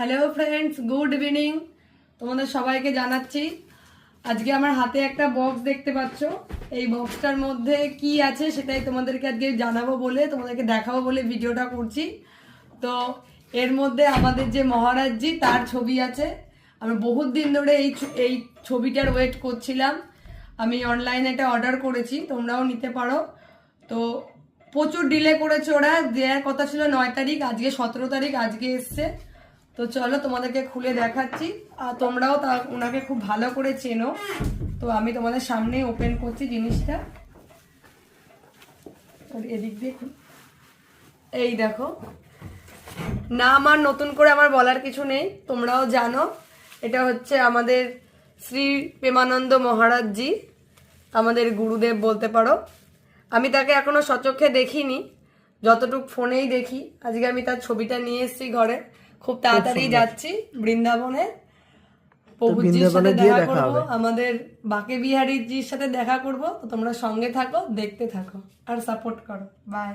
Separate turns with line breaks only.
Hello friends, good evening. তোমাদের সবাইকে জানাচ্ছি আজকে আমার হাতে একটা বক্স দেখতে পাচ্ছ। এই বক্সটার মধ্যে কি আছে সেটাই তোমাদেরকে আজকে জানাবো বলে, তোমাদেরকে দেখাবো বলে ভিডিওটা করছি। তো এর মধ্যে আমাদের যে মহারাজজি তার ছবি আছে। আমি বহুত দিন ধরে এই ছবিটার ওয়েট করছিলাম। আমি অনলাইনে এটা অর্ডার করেছি, তোমরাও নিতে পারো। তো প্রচুর ডিলে করেছে, ওরা দেওয়ার কথা ছিল 9 তারিখ, আজকে 17 তারিখ, আজকে এসছে। তো চলো তোমাদেরকে খুলে দেখাচ্ছি, আর তোমরাও ওনাকে খুব ভালো করে চেনো। তো আমি তোমাদের সামনেই ওপেন করছি জিনিসটা। এদিক দিয়ে এই দেখো, নাম আর নতুন করে আমার বলার কিছু নেই, তোমরাও জানো। এটা হচ্ছে আমাদের শ্রী প্রেমানন্দ মহারাজজি, আমাদের গুরুদেব বলতে পারো। আমি তাকে এখনো সচক্ষে দেখিনি, যতটুকু ফোনেই দেখি। আজকে আমি তার ছবিটা নিয়ে এসেছি ঘরে। খুব তাড়াতাড়ি যাচ্ছি বৃন্দাবনে, প্রভুজির সাথে দেখা করবো, আমাদের বাকে বিহারীজির সাথে দেখা করবো। তো তোমরা সঙ্গে থাকো, দেখতে থাকো আর সাপোর্ট করো। বাই।